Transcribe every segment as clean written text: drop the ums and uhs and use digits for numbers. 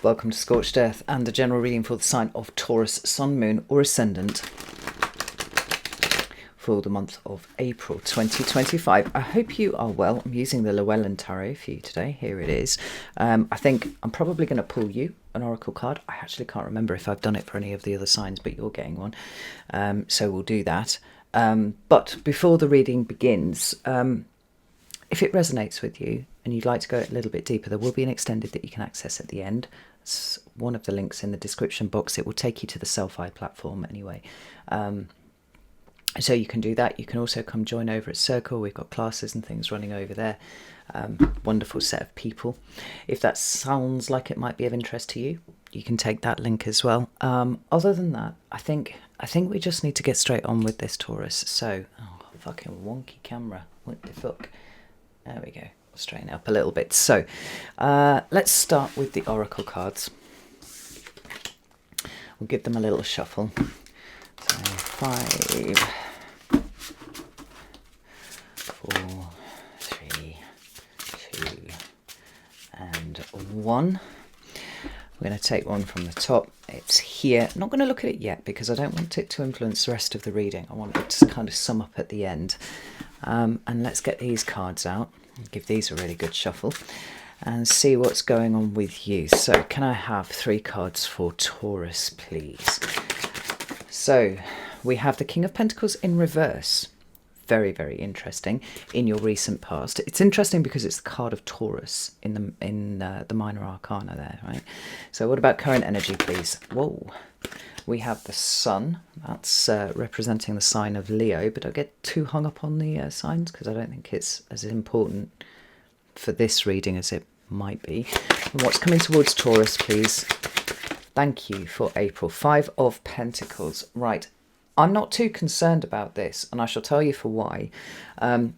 Welcome to Scorched Earth and a general reading for the sign of Taurus, Sun, Moon or Ascendant for the month of April 2025. I hope you are well. I'm using the Llewellyn Tarot for you today. Here it is. I think I'm probably going to pull you an oracle card. I actually can't remember if I've done it for any of the other signs, but you're getting one. So we'll do that. But before the reading begins, if it resonates with you and you'd like to go a little bit deeper, there will be an extended that you can access at the end. It's one of the links in the description box. It will take you to the Self-Eye platform anyway. So you can do that. You can also come join over at Circle. We've got classes and things running over there. Wonderful set of people. If that sounds like it might be of interest to you, you can take that link as well. Other than that, I think we just need to get straight on with this, Taurus. So, fucking wonky camera. What the fuck? There we go. Straighten up a little bit. So, let's start with the oracle cards. We'll give them a little shuffle. So 5, 4, 3, 2, and 1. We're going to take one from the top. It's here. I'm not going to look at it yet because I don't want it to influence the rest of the reading. I want it to kind of sum up at the end. And let's get these cards out. Give these a really good shuffle and see what's going on with you. So can I have 3 cards for Taurus, please? So we have the King of Pentacles in reverse. Very, very interesting in your recent past. It's interesting because it's the card of Taurus in the minor arcana there, right? So what about current energy, please? Whoa. We have the Sun. That's representing the sign of Leo, but don't get too hung up on the signs because I don't think it's as important for this reading as it might be. And what's coming towards Taurus, please? Thank you for April. 5 of Pentacles. Right. I'm not too concerned about this, and I shall tell you for why.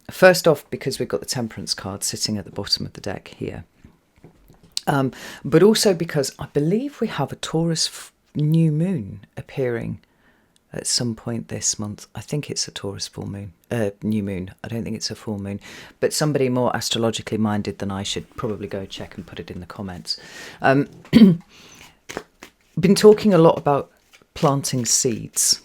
First off, because we've got the Temperance card sitting at the bottom of the deck here. But also because I believe we have a Taurus new moon appearing at some point this month. I think it's a Taurus full moon, new moon. I don't think it's a full moon, but somebody more astrologically minded than I should probably go check and put it in the comments. Been talking a lot about planting seeds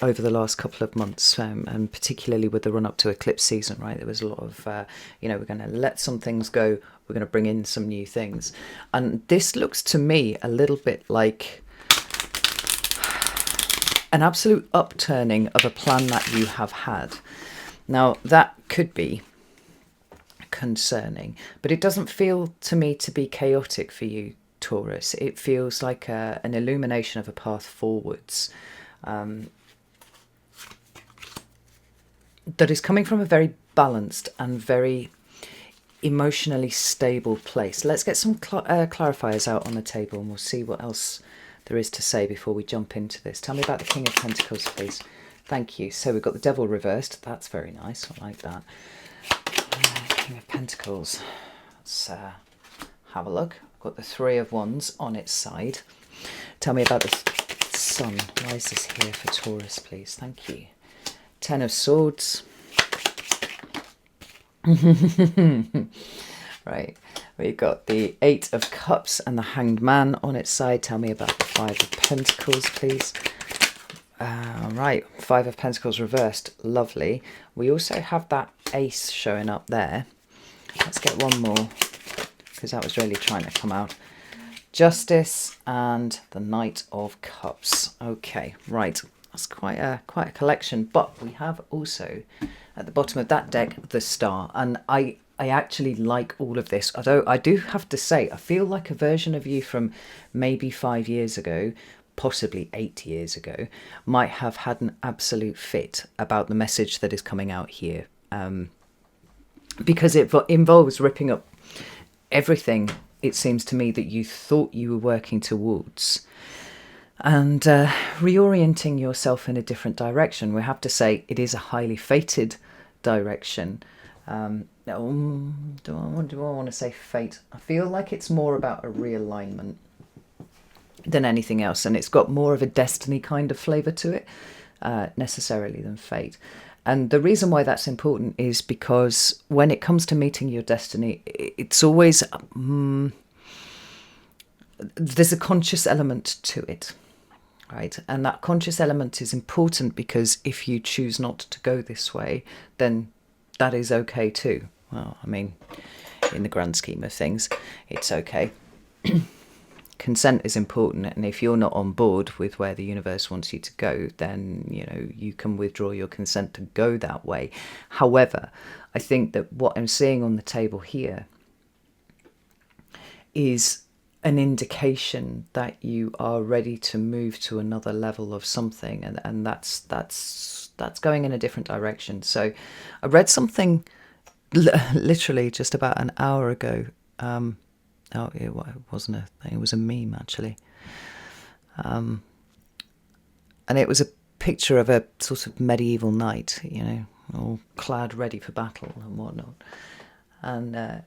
over the last couple of months, and particularly with the run up to eclipse season, right? There was a lot of, we're going to let some things go. We're going to bring in some new things. And this looks to me a little bit like an absolute upturning of a plan that you have had. Now, that could be concerning, but it doesn't feel to me to be chaotic for you, Taurus. It feels like an illumination of a path forwards. That is coming from a very balanced and very emotionally stable place. Let's get some clarifiers out on the table and we'll see what else there is to say before we jump into this. Tell me about the King of Pentacles, please. Thank you. So we've got the Devil reversed. That's very nice. I like that. King of Pentacles. Let's have a look. I've got the 3 of Wands on its side. Tell me about the Sun. Why is this here for Taurus, please? Thank you. 10 of Swords. Right. We've got the 8 of Cups and the Hanged Man on its side. Tell me about the 5 of Pentacles, please. Right. 5 of Pentacles reversed. Lovely. We also have that Ace showing up there. Let's get one more because that was really trying to come out. Justice and the Knight of Cups. Okay. Right. That's quite a collection, but we have also at the bottom of that deck the Star, and I actually like all of this. Although I do have to say, I feel like a version of you from maybe 5 years ago, possibly 8 years ago, might have had an absolute fit about the message that is coming out here, because it involves ripping up everything. It seems to me that you thought you were working towards. And reorienting yourself in a different direction. We have to say it is a highly fated direction. Do I want to say fate? I feel like it's more about a realignment than anything else. And it's got more of a destiny kind of flavour to it, necessarily than fate. And the reason why that's important is because when it comes to meeting your destiny, it's always there's a conscious element to it, right? And that conscious element is important, because if you choose not to go this way, then that is okay too. Well, I mean, in the grand scheme of things, it's okay. Consent is important, and if you're not on board with where the universe wants you to go, then you can withdraw your consent to go that way. However, I think that what I'm seeing on the table here is an indication that you are ready to move to another level of something, and that's going in a different direction. So I read something literally just about an hour ago. It wasn't a thing, it was a meme actually. And it was a picture of a sort of medieval knight, all clad ready for battle and whatnot. And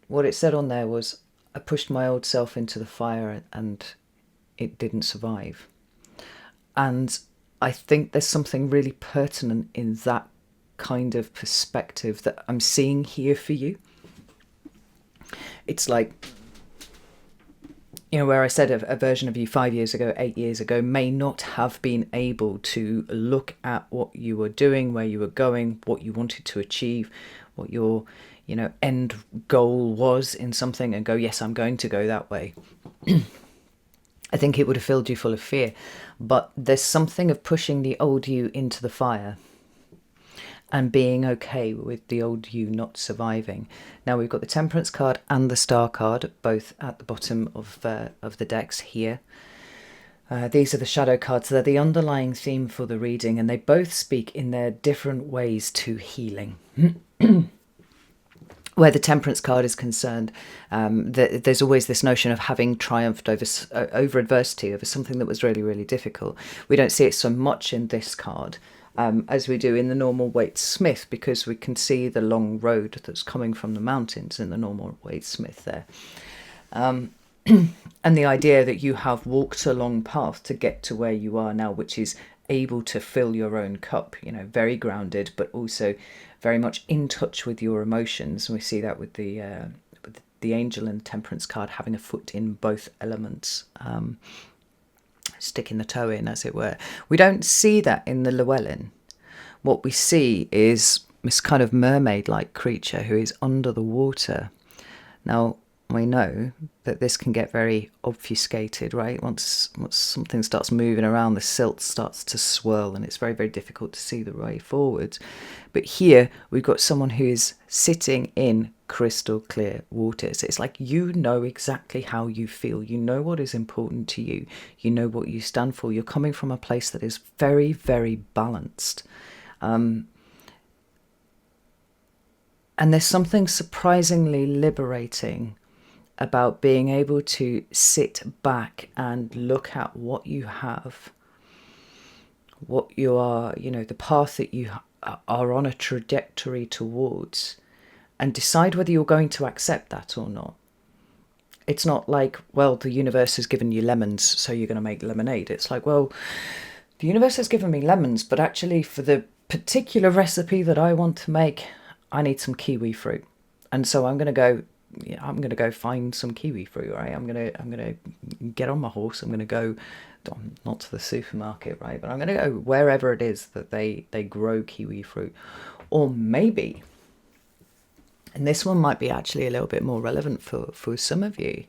what it said on there was, I pushed my old self into the fire and it didn't survive. And I think there's something really pertinent in that kind of perspective that I'm seeing here for you. It's like, where I said a version of you 5 years ago, 8 years ago, may not have been able to look at what you were doing, where you were going, what you wanted to achieve, what your, end goal was in something, and go, yes, I'm going to go that way. I think it would have filled you full of fear. But there's something of pushing the old you into the fire and being okay with the old you not surviving. Now we've got the Temperance card and the Star card, both at the bottom of the decks here. These are the shadow cards. They're the underlying theme for the reading, and they both speak in their different ways to healing. Where the Temperance card is concerned, there's always this notion of having triumphed over adversity, over something that was really, really difficult. We don't see it so much in this card as we do in the normal Waite Smith, because we can see the long road that's coming from the mountains in the normal Waite Smith there. And the idea that you have walked a long path to get to where you are now, which is able to fill your own cup, very grounded, but also very much in touch with your emotions. And we see that with the angel and Temperance card having a foot in both elements, sticking the toe in, as it were. We don't see that in the Llewellyn. What we see is this kind of mermaid-like creature who is under the water. Now, we know that this can get very obfuscated, right? Once something starts moving around, the silt starts to swirl, and it's very, very difficult to see the way forwards. But here we've got someone who is sitting in crystal clear water. So it's like, you know exactly how you feel. You know what is important to you. You know what you stand for. You're coming from a place that is very, very balanced. And there's something surprisingly liberating about being able to sit back and look at what you have, what you are, the path that you are on a trajectory towards, and decide whether you're going to accept that or not. It's not like, well, the universe has given you lemons, so you're going to make lemonade. It's like, well, the universe has given me lemons, but actually for the particular recipe that I want to make, I need some kiwi fruit. And so I'm going to go find some kiwi fruit, right? I'm gonna get on my horse. I'm gonna go, not to the supermarket, right? But I'm gonna go wherever it is that they grow kiwi fruit. Or maybe, and this one might be actually a little bit more relevant for some of you,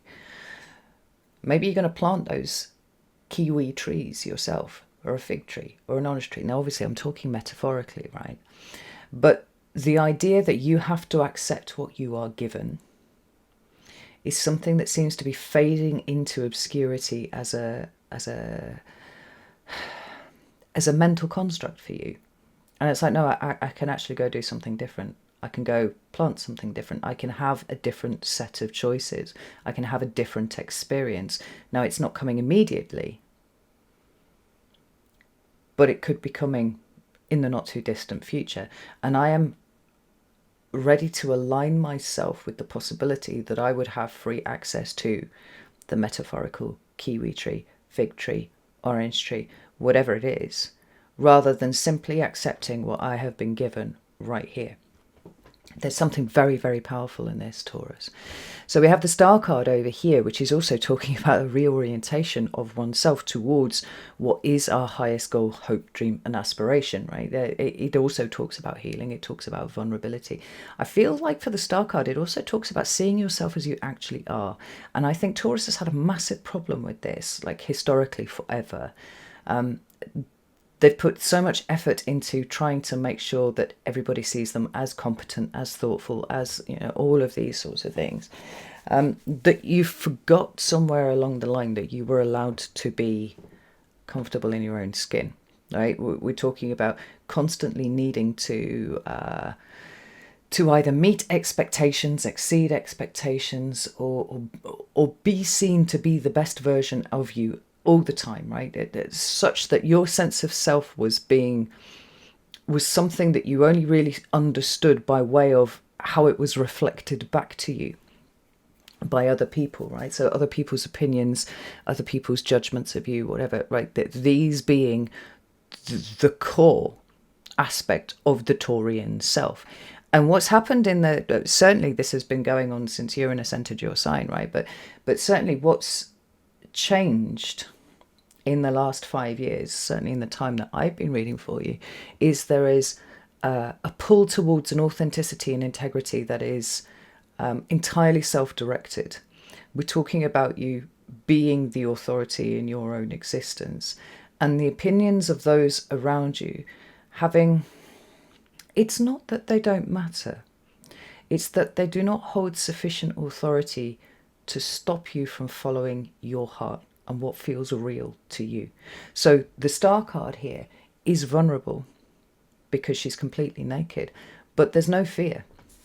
maybe you're gonna plant those kiwi trees yourself, or a fig tree, or an orange tree. Now, obviously, I'm talking metaphorically, right? But the idea that you have to accept what you are given is something that seems to be fading into obscurity as a mental construct for you. And it's like, no, I can actually go do something different. I can go plant something different. I can have a different set of choices. I can have a different experience. Now, it's not coming immediately, but it could be coming in the not too distant future. And I am ready to align myself with the possibility that I would have free access to the metaphorical kiwi tree, fig tree, orange tree, whatever it is, rather than simply accepting what I have been given right here. There's something very, very powerful in this, Taurus. So we have the Star card over here, which is also talking about a reorientation of oneself towards what is our highest goal, hope, dream, and aspiration, right? It also talks about healing. It talks about vulnerability. I feel like for the Star card, it also talks about seeing yourself as you actually are. And I think Taurus has had a massive problem with this, like historically forever. They've put so much effort into trying to make sure that everybody sees them as competent, as thoughtful, as, you know, all of these sorts of things, that you forgot somewhere along the line that you were allowed to be comfortable in your own skin, right? We're talking about constantly needing to either meet expectations, exceed expectations, or be seen to be the best version of you all the time, right? It's such that your sense of self was something that you only really understood by way of how it was reflected back to you by other people, right? So other people's opinions, other people's judgments of you, whatever, right? These being the core aspect of the Taurian self. And what's happened certainly this has been going on since Uranus entered your sign, right? But certainly what's changed in the last 5 years, certainly in the time that I've been reading for you, is there is a pull towards an authenticity and integrity that is entirely self-directed. We're talking about you being the authority in your own existence, and the opinions of those around you having... It's not that they don't matter. It's that they do not hold sufficient authority to stop you from following your heart and what feels real to you. So the Star card here is vulnerable because she's completely naked, but there's no fear.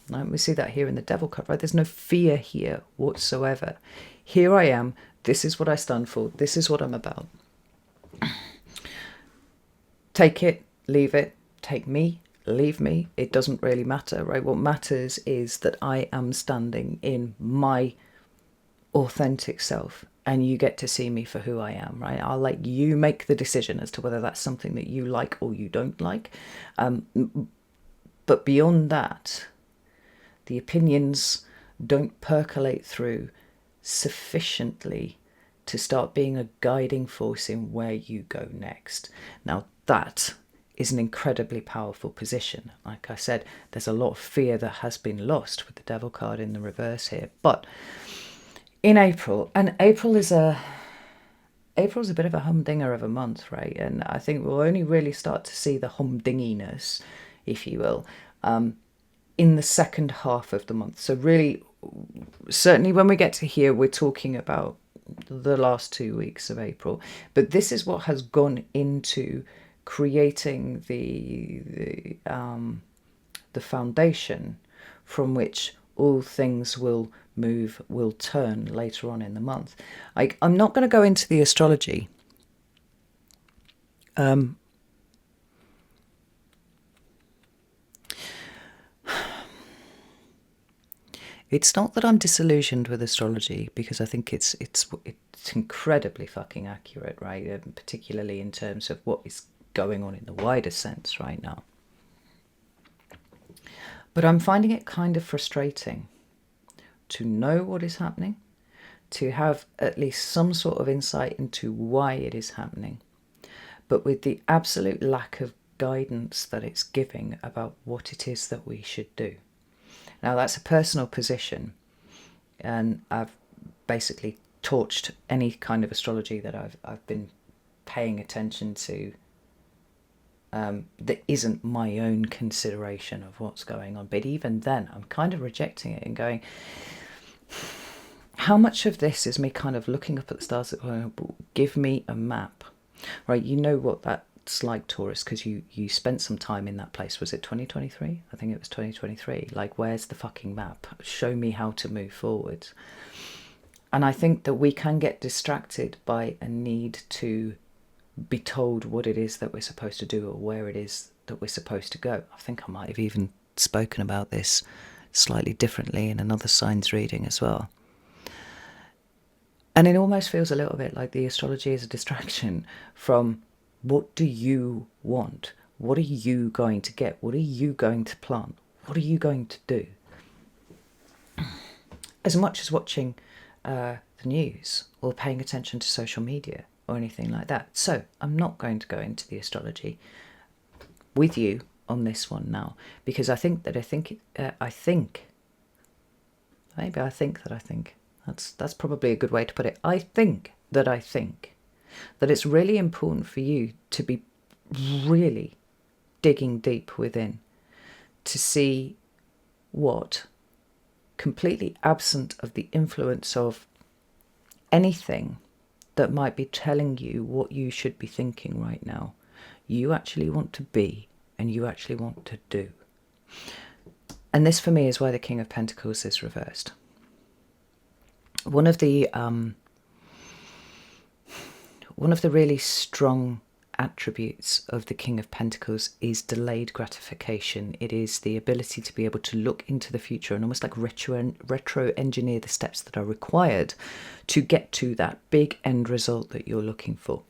Right? We see that here in the Devil card, right? There's no fear here whatsoever. Here I am. This is what I stand for. This is what I'm about. Take it, leave it. Take me, leave me. It doesn't really matter, right? What matters is that I am standing in my authentic self, and you get to see me for who I am, right? I'll let you make the decision as to whether that's something that you like or you don't like. But beyond that, the opinions don't percolate through sufficiently to start being a guiding force in where you go next. Now, that is an incredibly powerful position. Like I said, there's a lot of fear that has been lost with the Devil card in the reverse here. But in April, and April's a bit of a humdinger of a month, right? And I think we'll only really start to see the humdinginess, if you will, in the second half of the month. So really, certainly when we get to here, we're talking about the last 2 weeks of April. But this is what has gone into creating the foundation from which all things will turn later on in the month. I'm not going to go into the astrology. It's not that I'm disillusioned with astrology, because I think it's incredibly fucking accurate, right? And particularly in terms of what is going on in the wider sense right now. But I'm finding it kind of frustrating to know what is happening, to have at least some sort of insight into why it is happening, but with the absolute lack of guidance that it's giving about what it is that we should do. Now, that's a personal position, and I've basically torched any kind of astrology that I've been paying attention to that isn't my own consideration of what's going on. But even then, I'm kind of rejecting it and going, how much of this is me kind of looking up at the stars and going, give me a map, right? You know what that's like, Taurus, because you spent some time in that place. Was it 2023? I think it was 2023. Like, where's the fucking map? Show me how to move forward. And I think that we can get distracted by a need to be told what it is that we're supposed to do or where it is that we're supposed to go. I think I might have even spoken about this slightly differently in another signs reading as well. And it almost feels a little bit like the astrology is a distraction from what do you want? What are you going to get? What are you going to plant? What are you going to do? As much as watching the news or paying attention to social media or anything like that. So I'm not going to go into the astrology with you on this one now, because I think that's probably a good way to put it. I think that it's really important for you to be really digging deep within to see what, completely absent of the influence of anything that might be telling you what you should be thinking right now, you actually want to be and you actually want to do. And this for me is why the King of Pentacles is reversed. One of the really strong attributes of the King of Pentacles is delayed gratification. It is the ability to be able to look into the future and almost like retro engineer the steps that are required to get to that big end result that you're looking for.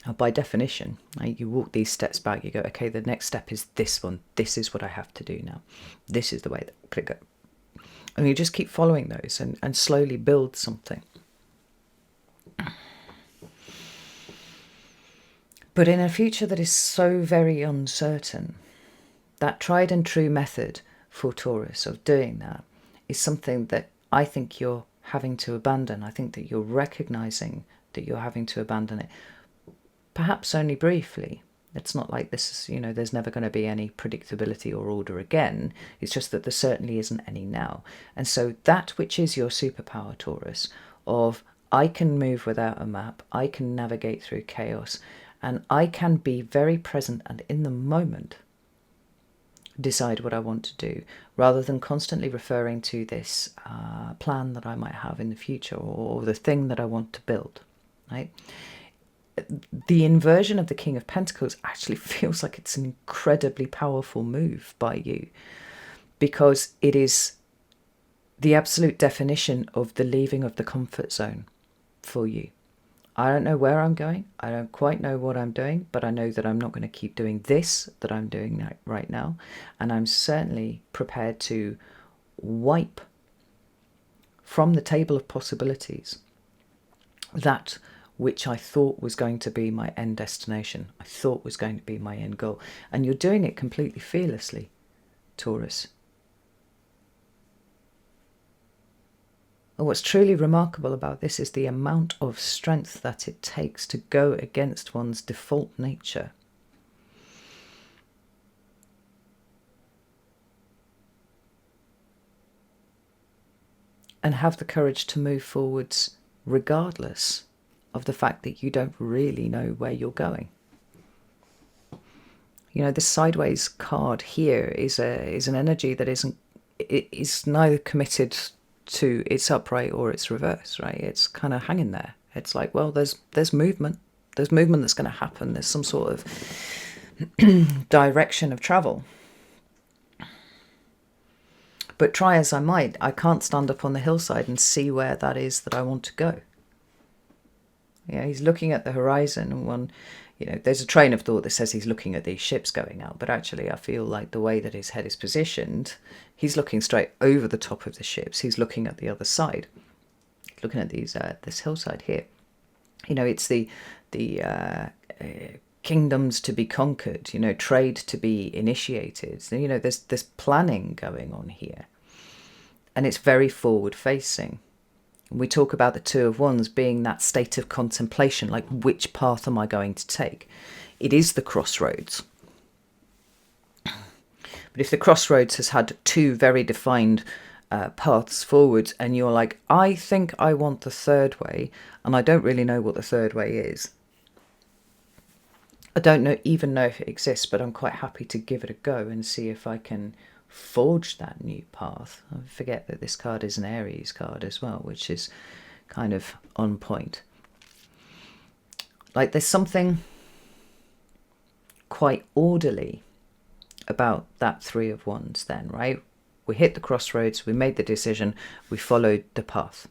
Now, by definition, right, you walk these steps back, you go, okay, the next step is this one. This is what I have to do now. This is the way that could go. And you just keep following those and slowly build something. But in a future that is so very uncertain, that tried and true method for Taurus of doing that is something that I think you're having to abandon. I think that you're recognizing that you're having to abandon it. Perhaps only briefly. It's not like this is, there's never going to be any predictability or order again. It's just that there certainly isn't any now. And so that which is your superpower, Taurus, of I can move without a map, I can navigate through chaos, and I can be very present and in the moment decide what I want to do, rather than constantly referring to this plan that I might have in the future or the thing that I want to build, right? The inversion of the King of Pentacles actually feels like it's an incredibly powerful move by you, because it is the absolute definition of the leaving of the comfort zone for you. I don't know where I'm going. I don't quite know what I'm doing, but I know that I'm not going to keep doing this that I'm doing right now. And I'm certainly prepared to wipe from the table of possibilities that which I thought was going to be my end destination, I thought was going to be my end goal. And you're doing it completely fearlessly, Taurus. And what's truly remarkable about this is the amount of strength that it takes to go against one's default nature. And have the courage to move forwards regardless of the fact that you don't really know where you're going. This sideways card here is an energy that is neither committed to its upright or its reverse, right? It's kind of hanging there. It's like, well, there's movement. There's movement that's going to happen. There's some sort of direction of travel. But try as I might, I can't stand up on the hillside and see where that is that I want to go. He's looking at the horizon, and there's a train of thought that says he's looking at these ships going out, but actually I feel like the way that his head is positioned, he's looking straight over the top of the ships. He's looking at the other side, looking at this hillside here. It's the kingdoms to be conquered, trade to be initiated. There's planning going on here, and it's very forward facing. We talk about the Two of Wands being that state of contemplation, like which path am I going to take? It is the crossroads. But if the crossroads has had two very defined paths forward, and you're like, I think I want the third way, and I don't really know what the third way is. I don't even know if it exists, but I'm quite happy to give it a go and see if I can forge that new path. I forget that this card is an Aries card as well, which is kind of on point. Like there's something quite orderly about that Three of Wands then, right? We hit the crossroads, we made the decision, we followed the path.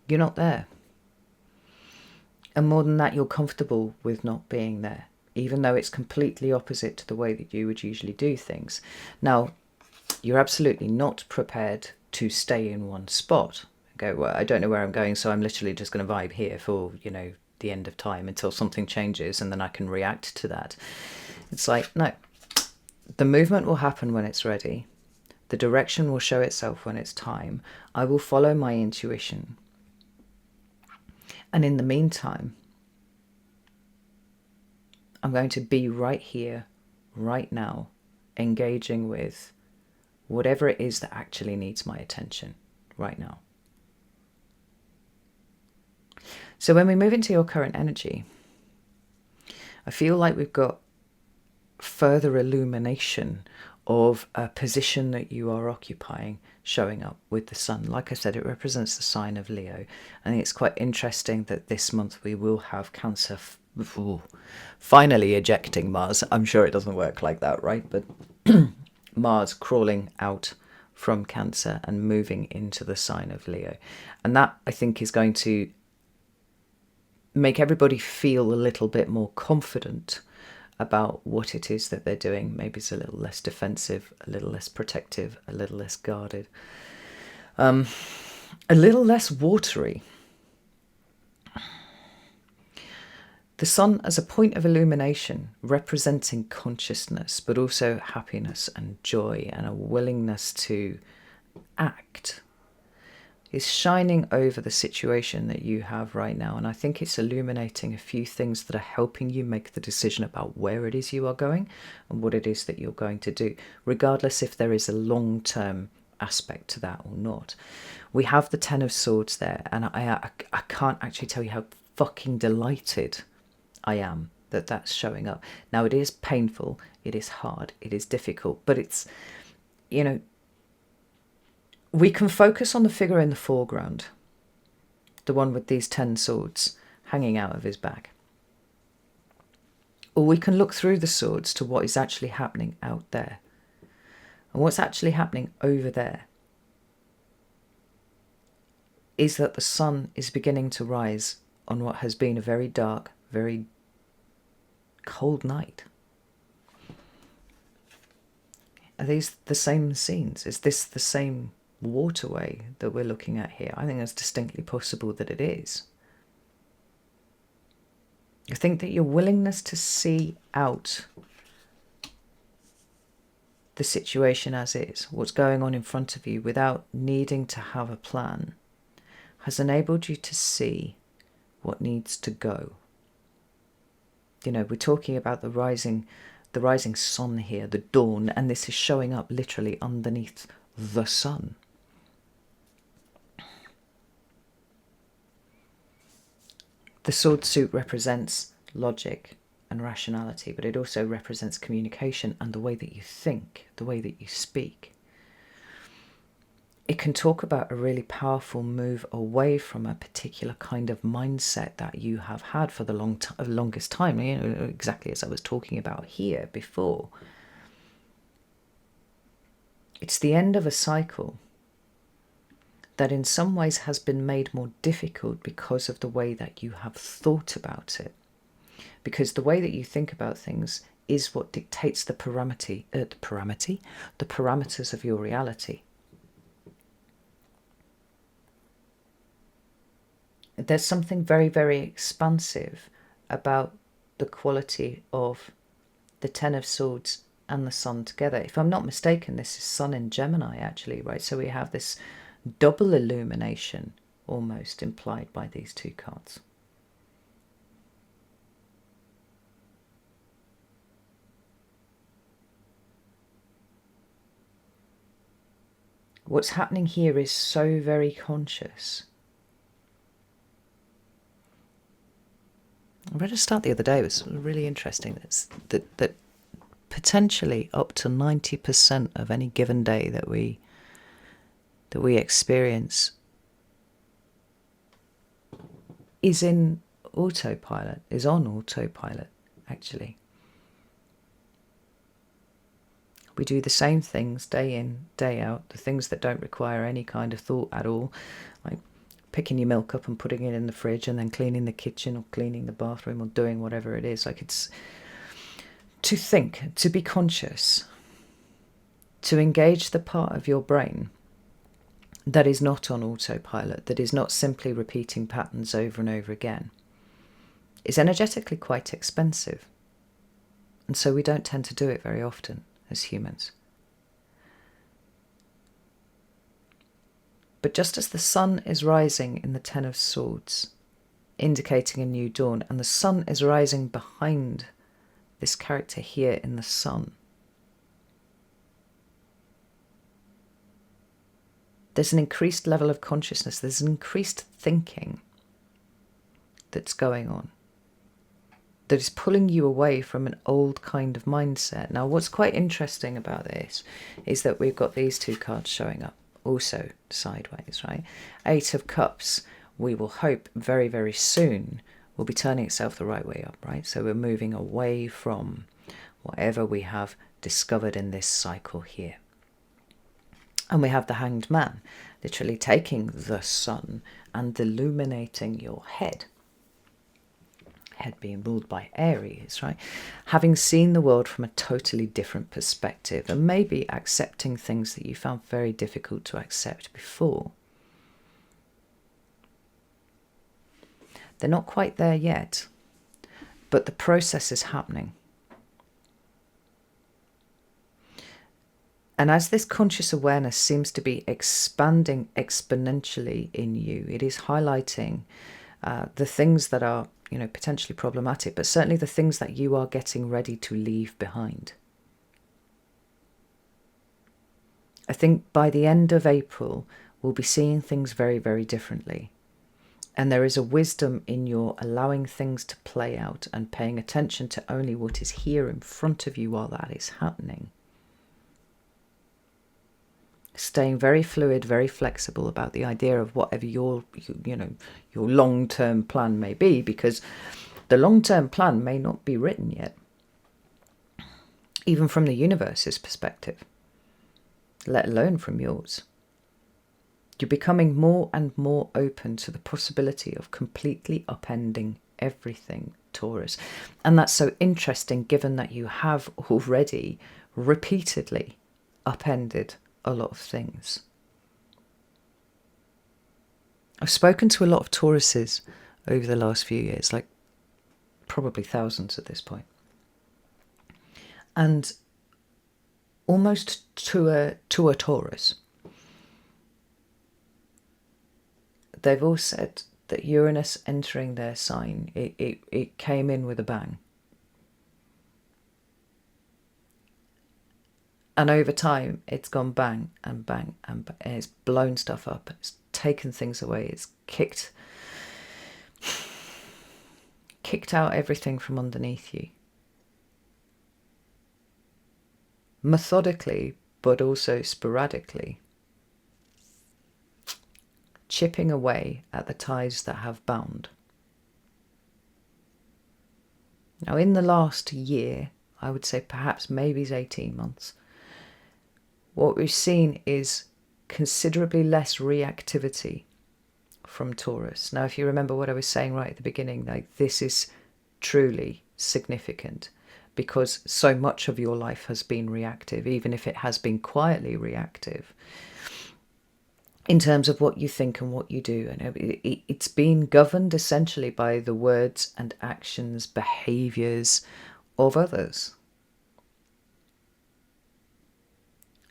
You're not there. And more than that, you're comfortable with not being there, even though it's completely opposite to the way that you would usually do things. Now, you're absolutely not prepared to stay in one spot. Go, well, I don't know where I'm going, so I'm literally just going to vibe here for, the end of time until something changes and then I can react to that. It's like, no, the movement will happen when it's ready. The direction will show itself when it's time. I will follow my intuition. And in the meantime, I'm going to be right here, right now, engaging with whatever it is that actually needs my attention right now. So when we move into your current energy, I feel like we've got further illumination of a position that you are occupying showing up with the sun. Like I said, it represents the sign of Leo. I think it's quite interesting that this month we will have Cancer finally ejecting Mars. I'm sure it doesn't work like that, right? But Mars crawling out from Cancer and moving into the sign of Leo. And that, I think, is going to make everybody feel a little bit more confident about what it is that they're doing. Maybe it's a little less defensive, a little less protective, a little less guarded, a little less watery. The sun as a point of illumination, representing consciousness, but also happiness and joy and a willingness to act, is shining over the situation that you have right now. And I think it's illuminating a few things that are helping you make the decision about where it is you are going and what it is that you're going to do, regardless if there is a long-term aspect to that or not. We have the Ten of Swords there, and I can't actually tell you how fucking delighted I am that that's showing up. Now, it is painful, it is hard, it is difficult, but it's, we can focus on the figure in the foreground, the one with these 10 swords hanging out of his back. Or we can look through the swords to what is actually happening out there. And what's actually happening over there is that the sun is beginning to rise on what has been a very dark, very cold night. Are these the same scenes? Is this the same waterway that we're looking at here? I think it's distinctly possible that it is. I think that your willingness to see out the situation as is, what's going on in front of you without needing to have a plan, has enabled you to see what needs to go. We're talking about the rising sun here, the dawn, and this is showing up literally underneath the sun. The sword suit represents logic and rationality, but it also represents communication and the way that you think, the way that you speak. It can talk about a really powerful move away from a particular kind of mindset that you have had for the longest time, exactly as I was talking about here before. It's the end of a cycle that in some ways has been made more difficult because of the way that you have thought about it. Because the way that you think about things is what dictates the parameters of your reality. There's something very, very expansive about the quality of the Ten of Swords and the Sun together. If I'm not mistaken, this is Sun in Gemini, actually, right? So we have this double illumination almost implied by these two cards. What's happening here is so very conscious. I read a stat the other day, it was really interesting, that potentially up to 90% of any given day that we experience is on autopilot, actually. We do the same things day in, day out, the things that don't require any kind of thought at all, like picking your milk up and putting it in the fridge and then cleaning the kitchen or cleaning the bathroom or doing whatever it is. Like, it's to think, to be conscious, to engage the part of your brain that is not on autopilot, that is not simply repeating patterns over and over again, is energetically quite expensive. And so we don't tend to do it very often as humans. But just as the sun is rising in the Ten of Swords, indicating a new dawn, and the sun is rising behind this character here in the sun, there's an increased level of consciousness, there's an increased thinking that's going on, that is pulling you away from an old kind of mindset. Now, what's quite interesting about this is that we've got these two cards showing up also sideways, right? Eight of Cups, we will hope very, very soon will be turning itself the right way up, right? So we're moving away from whatever we have discovered in this cycle here. And we have the Hanged Man, literally taking the sun and illuminating your head. Head being ruled by Aries, right? Having seen the world from a totally different perspective and maybe accepting things that you found very difficult to accept before. They're not quite there yet, but the process is happening. And as this conscious awareness seems to be expanding exponentially in you, it is highlighting the things that are, potentially problematic, but certainly the things that you are getting ready to leave behind. I think by the end of April, we'll be seeing things very, very differently. And there is a wisdom in your allowing things to play out and paying attention to only what is here in front of you while that is happening. Staying very fluid, very flexible about the idea of whatever your long-term plan may be, because the long-term plan may not be written yet, even from the universe's perspective, let alone from yours. You're becoming more and more open to the possibility of completely upending everything, Taurus. And that's so interesting, given that you have already repeatedly upended a lot of things. I've spoken to a lot of Tauruses over the last few years, like probably thousands at this point. And almost to a Taurus, they've all said that Uranus entering their sign, it came in with a bang. And over time, it's gone bang and bang and bang. It's blown stuff up. It's taken things away. It's kicked out everything from underneath you. Methodically, but also sporadically. Chipping away at the ties that have bound. Now, in the last year, I would say perhaps maybe it's 18 months, what we've seen is considerably less reactivity from Taurus. Now, if you remember what I was saying right at the beginning, like, this is truly significant because so much of your life has been reactive, even if it has been quietly reactive, in terms of what you think and what you do. And it's been governed essentially by the words and actions, behaviours of others.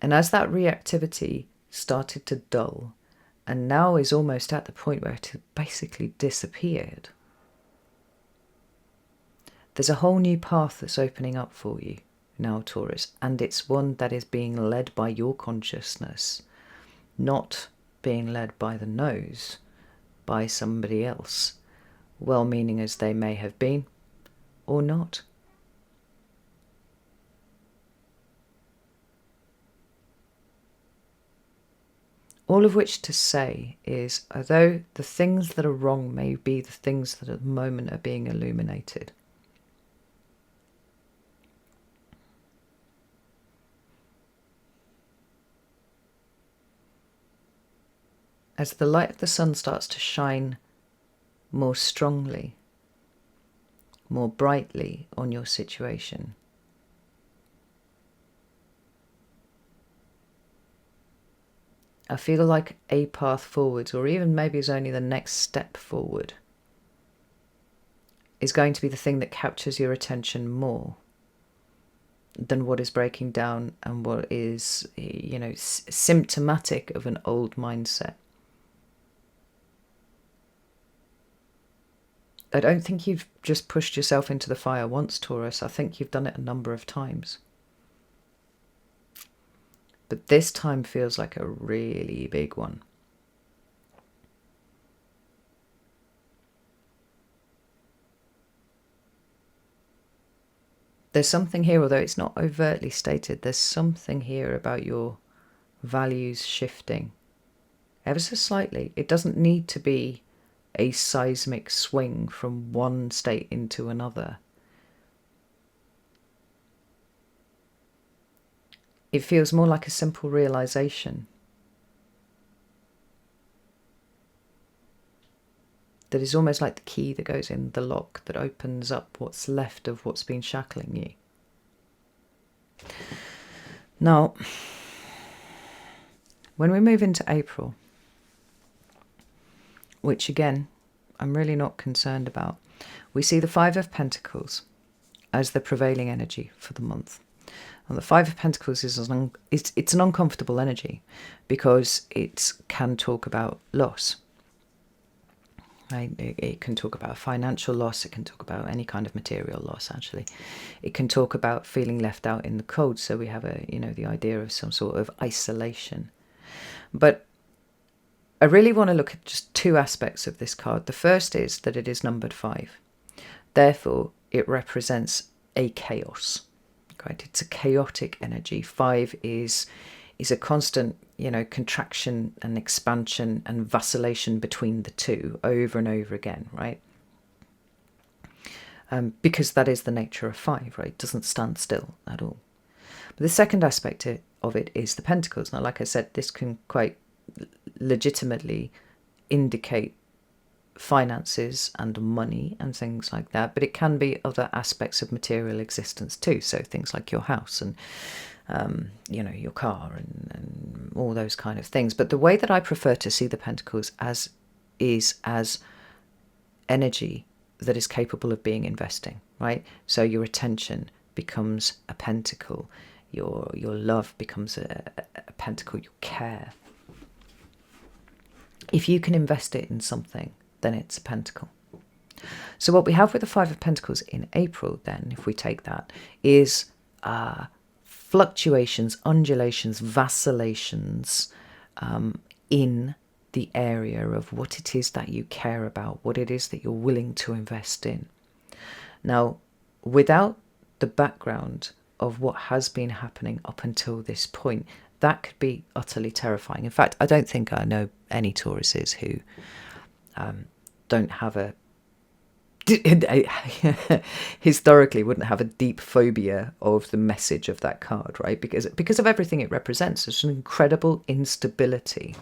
And as that reactivity started to dull, and now is almost at the point where it basically disappeared, there's a whole new path that's opening up for you now, Taurus, and it's one that is being led by your consciousness, not being led by the nose, by somebody else, well-meaning as they may have been, or not. All of which to say is, although the things that are wrong may be the things that at the moment are being illuminated, as the light of the sun starts to shine more strongly, more brightly on your situation, I feel like a path forwards, or even maybe it's only the next step forward, is going to be the thing that captures your attention more than what is breaking down and what is, symptomatic of an old mindset. I don't think you've just pushed yourself into the fire once, Taurus. I think you've done it a number of times. But this time feels like a really big one. There's something here, although it's not overtly stated, there's something here about your values shifting ever so slightly. It doesn't need to be a seismic swing from one state into another. It feels more like a simple realization that is almost like the key that goes in the lock that opens up what's left of what's been shackling you. Now, when we move into April, which again, I'm really not concerned about, we see the Five of Pentacles as the prevailing energy for the month. And the Five of Pentacles is it's an uncomfortable energy because it can talk about loss. Right? It can talk about financial loss. It can talk about any kind of material loss, actually. It can talk about feeling left out in the cold. So we have the idea of some sort of isolation. But I really want to look at just two aspects of this card. The first is that it is numbered 5. Therefore, it represents a chaos. Right? It's a chaotic energy. 5 is a constant, contraction and expansion and vacillation between the two over and over again, right? Because that is the nature of 5, right? It doesn't stand still at all. But the second aspect of it is the Pentacles. Now, like I said, this can quite legitimately indicate finances and money and things like that, but it can be other aspects of material existence too, so things like your house and your car and all those kind of things. But the way that I prefer to see the Pentacles as energy that is capable of being investing, right? So your attention becomes a pentacle, your love becomes a pentacle, your care. If you can invest it in something, then it's a pentacle. So what we have with the Five of Pentacles in April, then, if we take that, is fluctuations, undulations, vacillations in the area of what it is that you care about, what it is that you're willing to invest in. Now, without the background of what has been happening up until this point, that could be utterly terrifying. In fact, I don't think I know any Tauruses who don't have historically wouldn't have a deep phobia of the message of that card, right? Because of everything it represents. There's an incredible instability.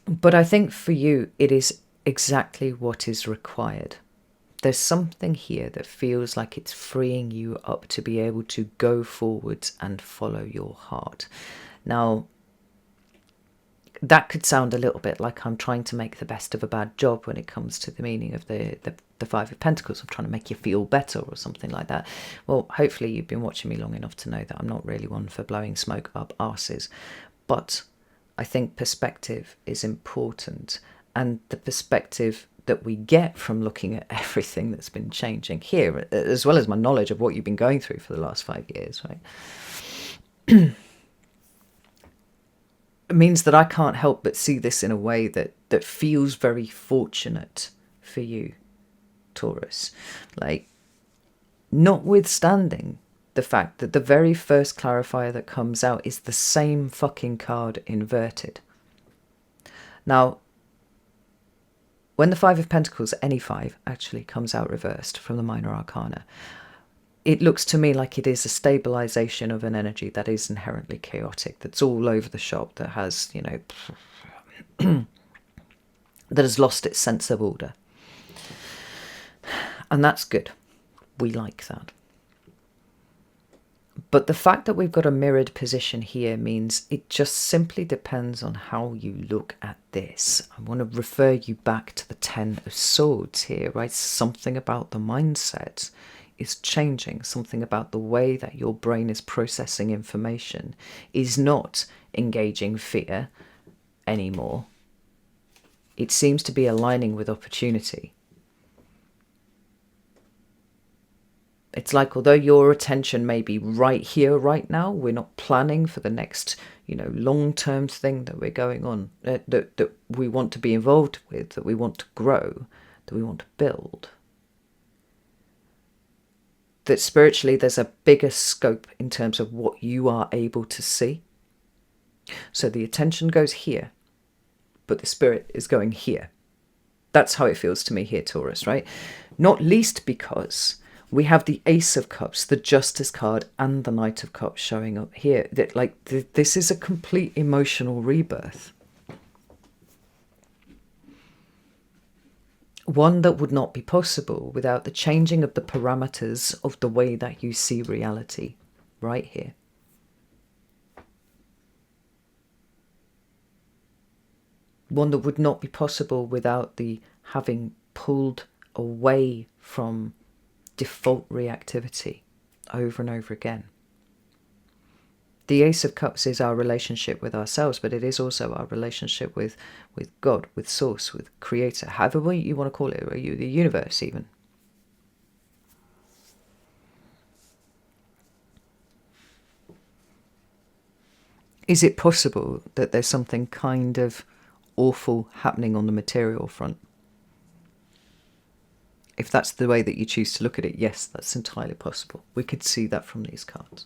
But I think for you, it is exactly what is required. There's something here that feels like it's freeing you up to be able to go forwards and follow your heart. Now, that could sound a little bit like I'm trying to make the best of a bad job when it comes to the meaning of the Five of Pentacles. I'm trying to make you feel better or something like that. Well, hopefully you've been watching me long enough to know that I'm not really one for blowing smoke up arses. But I think perspective is important. And the perspective that we get from looking at everything that's been changing here, as well as my knowledge of what you've been going through for the last 5 years, right? It means that I can't help but see this in a way that feels very fortunate for you, Taurus. Like, notwithstanding the fact that the very first clarifier that comes out is the same fucking card inverted. Now, when the Five of Pentacles, any 5, actually comes out reversed from the Minor Arcana, it looks to me like it is a stabilization of an energy that is inherently chaotic, that's all over the shop, that has, you know, that has lost its sense of order. And that's good. We like that. But the fact that we've got a mirrored position here means it just simply depends on how you look at this. I want to refer you back to the 10 of Swords here, right? Something about the mindset is changing. Something about the way that your brain is processing information is not engaging fear anymore. It seems to be aligning with opportunity. It's like, although your attention may be right here, right now, we're not planning for the next, you know, long-term thing that we're going on, that we want to be involved with, that we want to grow, that we want to build. That spiritually there's a bigger scope in terms of what you are able to see. So the attention goes here, but the spirit is going here. That's how it feels to me here, Taurus, right? Not least because we have the Ace of Cups, the Justice card, and the Knight of Cups showing up here. That, like, this is a complete emotional rebirth. One that would not be possible without the changing of the parameters of the way that you see reality, right here. One that would not be possible without the having pulled away from default reactivity over and over again. The Ace of Cups is our relationship with ourselves, but it is also our relationship with God, with Source, with Creator, however you want to call it, or the universe even. Is it possible that there's something kind of awful happening on the material front? If that's the way that you choose to look at it, yes, that's entirely possible. We could see that from these cards.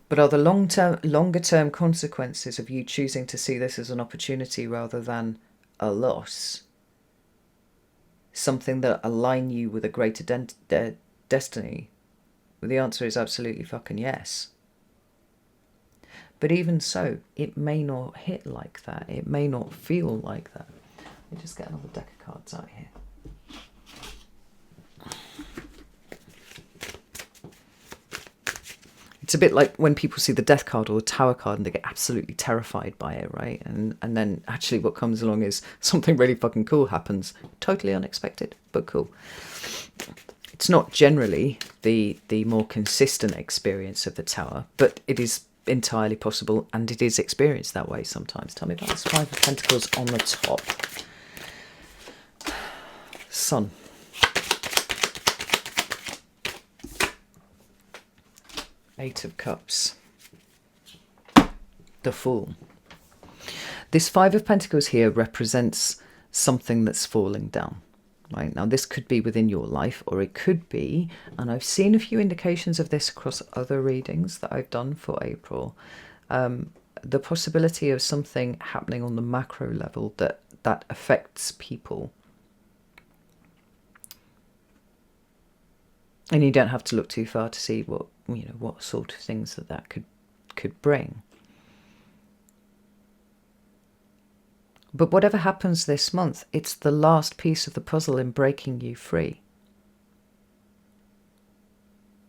But are the longer-term consequences of you choosing to see this as an opportunity rather than a loss something that align you with a greater destiny? Well, the answer is absolutely fucking yes. But even so, it may not hit like that. It may not feel like that. Let me just get another deck of cards out here. It's a bit like when people see the Death card or the Tower card and they get absolutely terrified by it, right? And then actually what comes along is something really fucking cool happens. Totally unexpected, but cool. It's not generally the more consistent experience of the Tower, but it is entirely possible, and it is experienced that way sometimes. Tell me about this Five of Pentacles on the top. Sun. Eight of Cups. The Fool. This Five of Pentacles here represents something that's falling down. Right, now this could be within your life, or it could be, and I've seen a few indications of this across other readings that I've done for April, the possibility of something happening on the macro level that affects people. And you don't have to look too far to see what sort of things that could bring. But whatever happens this month, it's the last piece of the puzzle in breaking you free.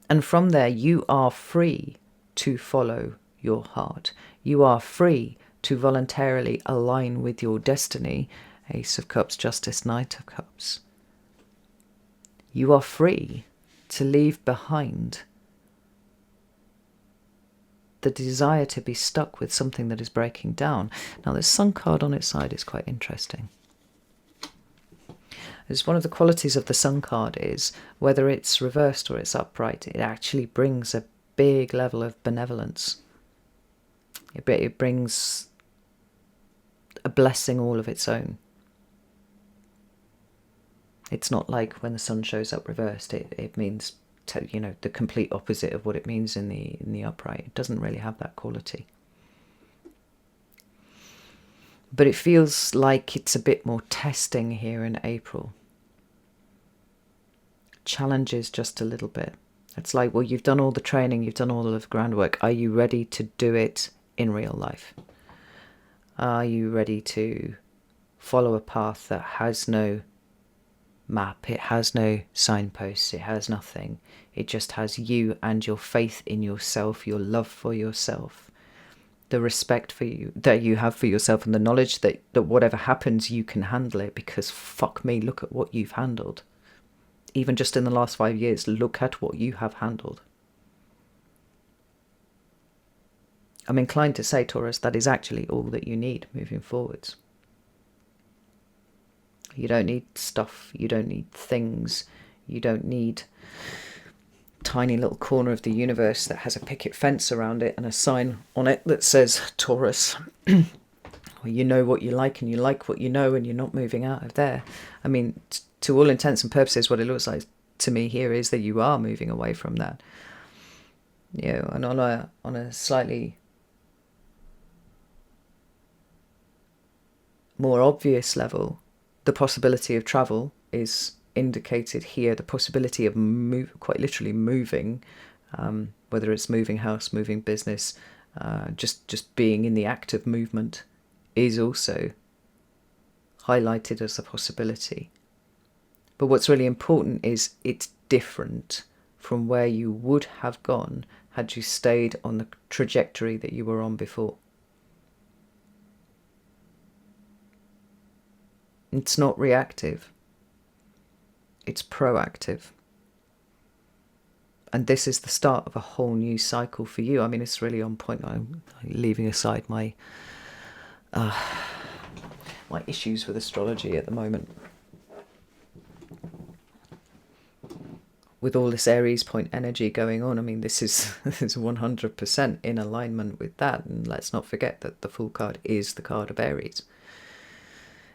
And from there, you are free to follow your heart. You are free to voluntarily align with your destiny. Ace of Cups, Justice, Knight of Cups. You are free to leave behind the desire to be stuck with something that is breaking down. Now, the Sun card on its side is quite interesting. As one of the qualities of the Sun card is, whether it's reversed or it's upright, it actually brings a big level of benevolence. It brings a blessing all of its own. It's not like when the Sun shows up reversed, it means the complete opposite of what it means in the upright. It doesn't really have that quality. But it feels like it's a bit more testing here in April. challenges just a little bit. It's like, well, you've done all the training, you've done all of the groundwork. Are you ready to do it in real life? Are you ready to follow a path that has no map, it has no signposts, it has nothing. It just has you and your faith in yourself, your love for yourself, the respect for you that you have for yourself, and the knowledge that whatever happens, you can handle it, because fuck me, look at what you've handled. Even just in the last 5 years, look at what you have handled. I'm inclined to say, Taurus, that is actually all that you need moving forwards. You don't need stuff, you don't need things, you don't need a tiny little corner of the universe that has a picket fence around it and a sign on it that says Taurus. You know what you like and you like what you know, and you're not moving out of there. I mean, to all intents and purposes, what it looks like to me here is that you are moving away from that. You know, and on a slightly more obvious level, the possibility of travel is indicated here. The possibility of quite literally moving, whether it's moving house, moving business, just being in the act of movement, is also highlighted as a possibility. But what's really important is it's different from where you would have gone had you stayed on the trajectory that you were on before. It's not reactive. It's proactive. And this is the start of a whole new cycle for you. I mean, it's really on point. I'm leaving aside my my issues with astrology at the moment. With all this Aries point energy going on, I mean, this is 100% in alignment with that. And let's not forget that the Fool card is the card of Aries.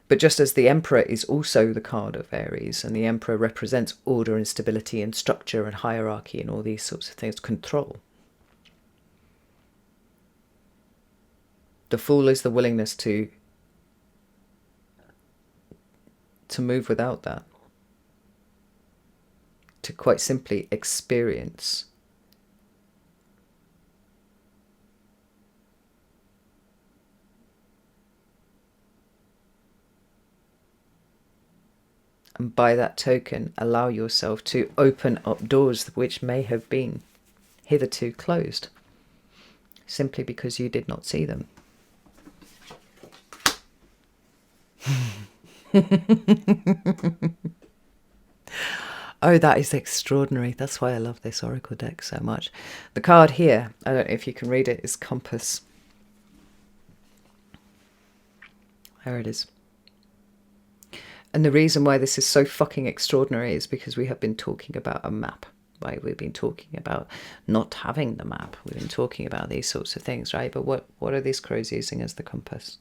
But just as the Emperor is also the card of Aries, and the Emperor represents order and stability and structure and hierarchy and all these sorts of things, control. The Fool is the willingness to move without that. To quite simply experience and by that token allow yourself to open up doors which may have been hitherto closed simply because you did not see them. Oh, that is extraordinary. That's why I love this Oracle deck so much. The card here, I don't know if you can read it, is Compass. There it is. And the reason why this is so fucking extraordinary is because we have been talking about a map, right? We've been talking about not having the map. We've been talking about these sorts of things, right? But what are these crows using as the compass?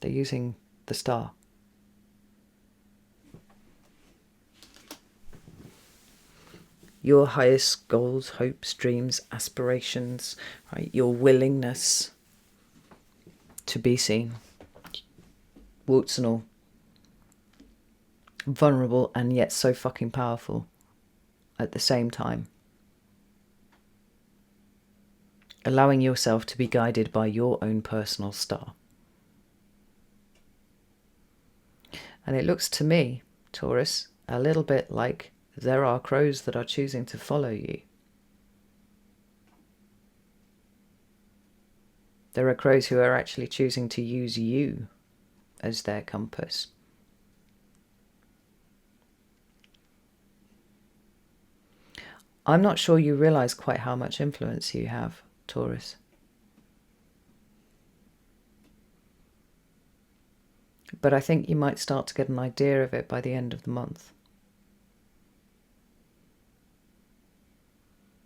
They're using the star. Your highest goals, hopes, dreams, aspirations, right? Your willingness to be seen, warts and all, vulnerable and yet so fucking powerful at the same time. Allowing yourself to be guided by your own personal star. And it looks to me, Taurus, a little bit like there are crows that are choosing to follow you. There are crows who are actually choosing to use you as their compass. I'm not sure you realise quite how much influence you have, Taurus. But I think you might start to get an idea of it by the end of the month.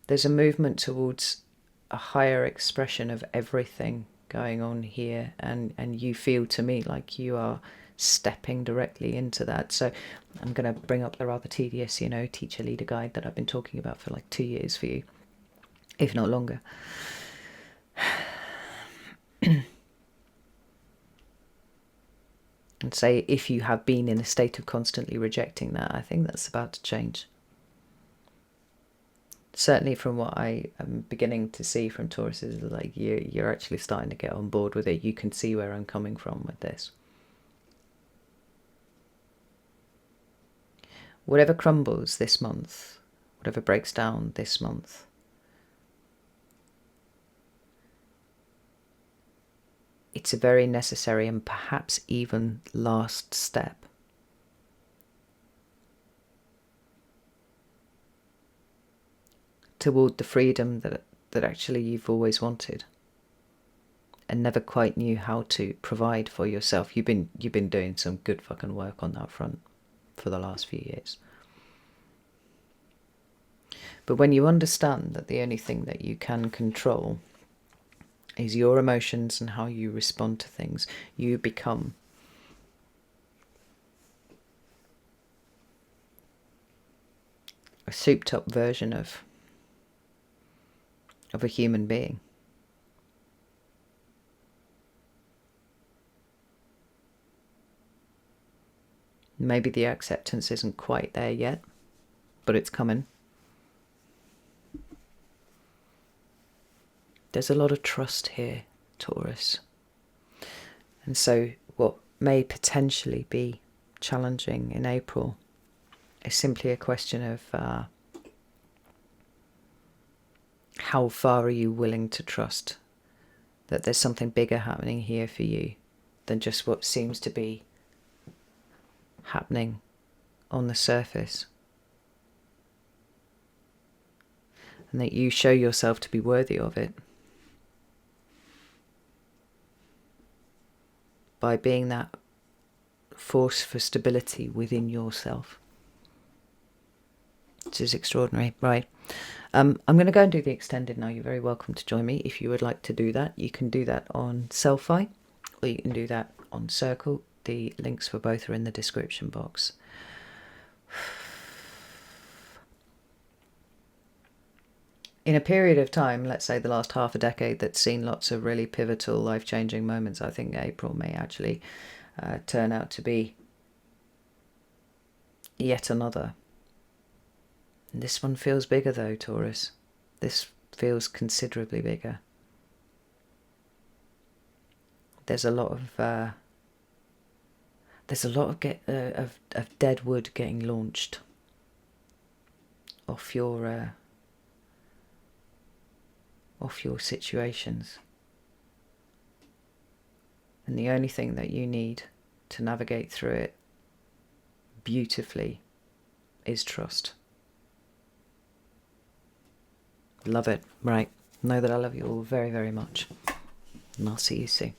There's a movement towards a higher expression of everything going on here, and you feel to me like you are stepping directly into that. So I'm going to bring up the rather tedious, teacher leader guide that I've been talking about for like 2 years for you, if not longer. And say, if you have been in a state of constantly rejecting that, I think that's about to change. Certainly from what I am beginning to see from Taurus is like you're actually starting to get on board with it. You can see where I'm coming from with this. Whatever crumbles this month, whatever breaks down this month, it's a very necessary and perhaps even last step toward the freedom that actually you've always wanted and never quite knew how to provide for yourself. You've been doing some good fucking work on that front for the last few years. But when you understand that the only thing that you can control is your emotions and how you respond to things, you become a souped up version of a human being. Maybe the acceptance isn't quite there yet, but it's coming. There's a lot of trust here, Taurus. And so what may potentially be challenging in April is simply a question of how far are you willing to trust that there's something bigger happening here for you than just what seems to be happening on the surface. And that you show yourself to be worthy of it by being that force for stability within yourself. This is extraordinary. Right. I'm going to go and do the extended now. You're very welcome to join me if you would like to do that. You can do that on Selfie or you can do that on Circle. The links for both are in the description box. In a period of time, let's say the last half a decade, that's seen lots of really pivotal, life-changing moments, I think April may actually turn out to be yet another. And this one feels bigger though, Taurus. This feels considerably bigger. There's a lot of of dead wood getting launched off your situations. And the only thing that you need to navigate through it beautifully is trust. Love it. Right. Know that I love you all very, very much. And I'll see you soon.